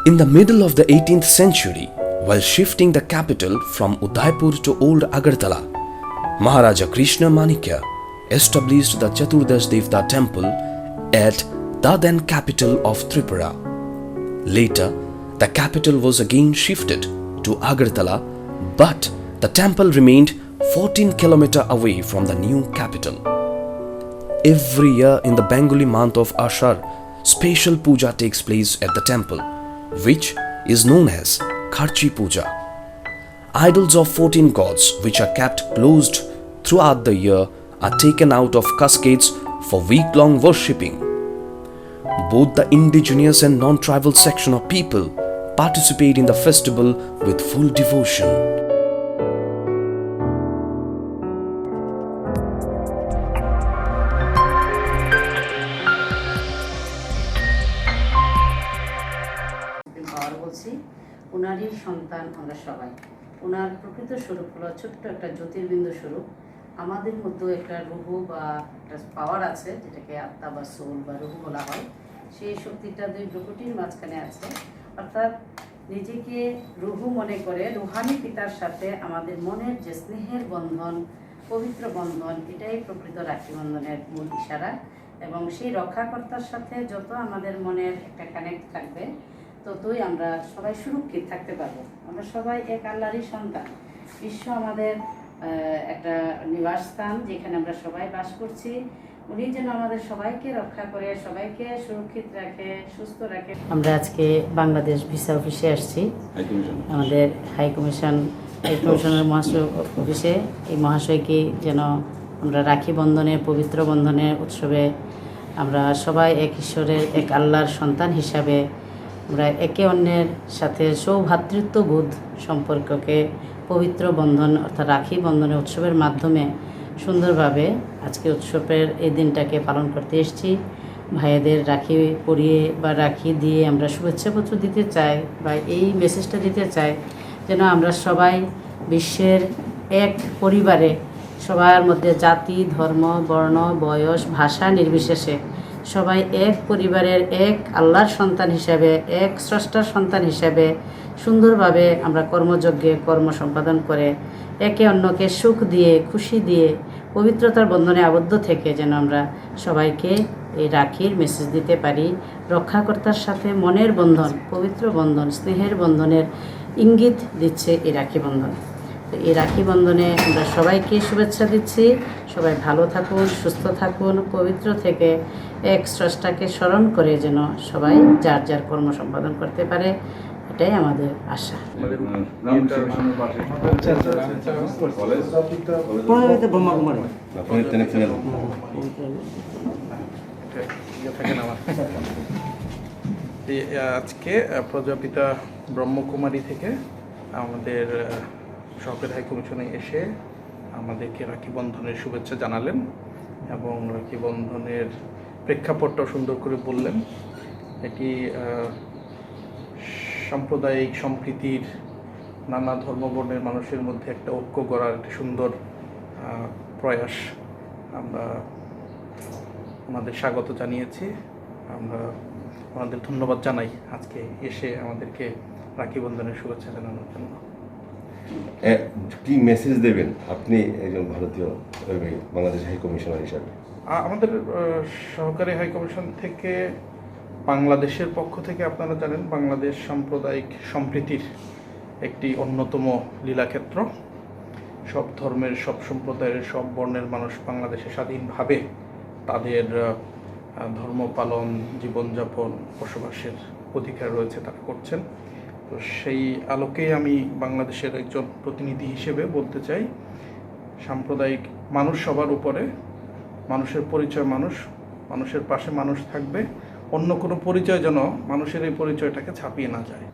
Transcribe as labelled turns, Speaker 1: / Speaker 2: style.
Speaker 1: In the middle of the 18th century, while shifting the capital from Udaipur to Old Agartala, Maharaja Krishna Manikya established the Chaturdash Devta temple at the then capital of Tripura. Later, the capital was again shifted to Agartala, but the temple remained 14 km away from the new capital. Every year in the Bengali month of Ashar, special puja takes place at the temple, which is known as Kharchi Puja. Idols of 14 gods, which are kept closed throughout the year, are taken out of cascades for week-long worshipping. Both the indigenous and non-tribal section of people participate in the festival with full devotion.
Speaker 2: উনারই সন্তান আমরা সবাই। উনার প্রকৃত স্বরূপ হলো ছোট্ট একটা জ্যোতির্বিন্দু স্বরূপ। আমাদের মধ্যে একটা রুহু বা একটা পাওয়ার আছে, যেটাকে আত্মা বা সোল বা রুহু বলা হয়। সেই শক্তিটা দুই ভ্রুকুটির মাঝখানে আছে, অর্থাৎ নিজেকে রুহু মনে করে রুহানি পিতার সাথে আমাদের মনের যে স্নেহের বন্ধন, পবিত্র বন্ধন, এটাই প্রকৃত রাখি বন্ধনের মূল ইশারা। এবং সেই রক্ষাকর্তার সাথে যত আমাদের মনের একটা কানেক্ট থাকবে, ততই আমরা সবাই সুরক্ষিত থাকতে পারবো। আমরা সবাই এক আল্লাহরই সন্তান। বিশ্ব আমাদের একটা নিবাসস্থান, যেখানে আমরা সবাই বাস করছি। উনি যেন আমাদের সবাইকে রক্ষা করে, সবাইকে সুরক্ষিত রাখে, সুস্থ রাখে। আমরা আজকে বাংলাদেশ ভিসা অফিসে আসছি, আমাদের হাই কমিশনের মহাশয় অফিসে। এই মহাশয়কে যেন আমরা রাখি বন্ধনের, পবিত্র বন্ধনের উৎসবে আমরা সবাই এক ঈশ্বরের, এক আল্লাহর সন্তান হিসাবে আমরা একে অন্যের সাথে সৌভ্রাতৃত্ববোধ সম্পর্ককে পবিত্র বন্ধন অর্থাৎ রাখি বন্ধনের উৎসবের মাধ্যমে সুন্দরভাবে আজকে উৎসবের এই দিনটাকে পালন করতে এসেছি। ভাইদের রাখি পরিয়ে বা রাখি দিয়ে আমরা শুভেচ্ছাপত্র দিতে চাই বা এই মেসেজটা দিতে চাই যেন আমরা সবাই বিশ্বের এক পরিবারে, সবার মধ্যে জাতি, ধর্ম, বর্ণ, বয়স, ভাষা নির্বিশেষে সবাই এক পরিবারের, এক আল্লাহর সন্তান হিসাবে, এক স্রষ্টার সন্তান হিসাবে সুন্দরভাবে আমরা কর্মযজ্ঞে কর্ম সম্পাদন করে একে অন্যকে সুখ দিয়ে, খুশি দিয়ে, পবিত্রতার বন্ধনে আবদ্ধ থেকে যেন আমরা সবাইকে এই রাখির মেসেজ দিতে পারি। রক্ষাকর্তার সাথে মনের বন্ধন, পবিত্র বন্ধন, স্নেহের বন্ধনের ইঙ্গিত দিচ্ছে এই রাখি বন্ধন। তো এই রাখি বন্ধনে আমরা সবাইকে শুভেচ্ছা দিচ্ছি। সবাই ভালো থাকুন, সুস্থ থাকুন, পবিত্র থেকে এক স্রষ্টাকে স্মরণ করে যেন সবাই যার যার কর্ম সম্পাদন করতে পারে, এটাই আমাদের আশা।
Speaker 3: আজকে প্রজাপিতা ব্রহ্মকুমারী থেকে আমাদের সরকারি হাই কমিশনে এসে আমাদেরকে রাখি বন্ধনের শুভেচ্ছা জানালেন এবং রাখি বন্ধনের প্রেক্ষাপটটাও সুন্দর করে বললেন। এটি সাম্প্রদায়িক সম্প্রীতির, নানা ধর্মবর্ণের মানুষের মধ্যে একটা ঐক্য গড়ার একটি সুন্দর প্রয়াস। আমরা আমাদের স্বাগত জানিয়েছি, আমরা আমাদের ধন্যবাদ জানাই আজকে এসে আমাদেরকে রাখি বন্ধনের শুভেচ্ছা জানানোর জন্য।
Speaker 4: কি মেসেজ দেবেন আপনি একজন ভারতীয় বাংলাদেশ হাই কমিশনার হিসাবে?
Speaker 3: আমাদের সহকারী হাই কমিশন থেকে বাংলাদেশের পক্ষ থেকে আপনারা জানেন বাংলাদেশ সাম্প্রদায়িক সম্প্রীতির একটি অন্যতম লীলাক্ষেত্র। সব ধর্মের, সব সম্প্রদায়ের, সব বর্ণের মানুষ বাংলাদেশে স্বাধীনভাবে তাদের ধর্ম পালন, জীবনযাপন, বসবাসের অধিকার রয়েছে, তারা করছেন। তো সেই আলোকেই আমি বাংলাদেশের একজন প্রতিনিধি হিসেবে বলতে চাই, সাম্প্রদায়িক মানুষ সবার উপরে, মানুষের পরিচয় মানুষ, মানুষের পাশে মানুষ থাকবে, অন্য কোনো পরিচয় যেন মানুষের এই পরিচয়টাকে ছাপিয়ে না যায়।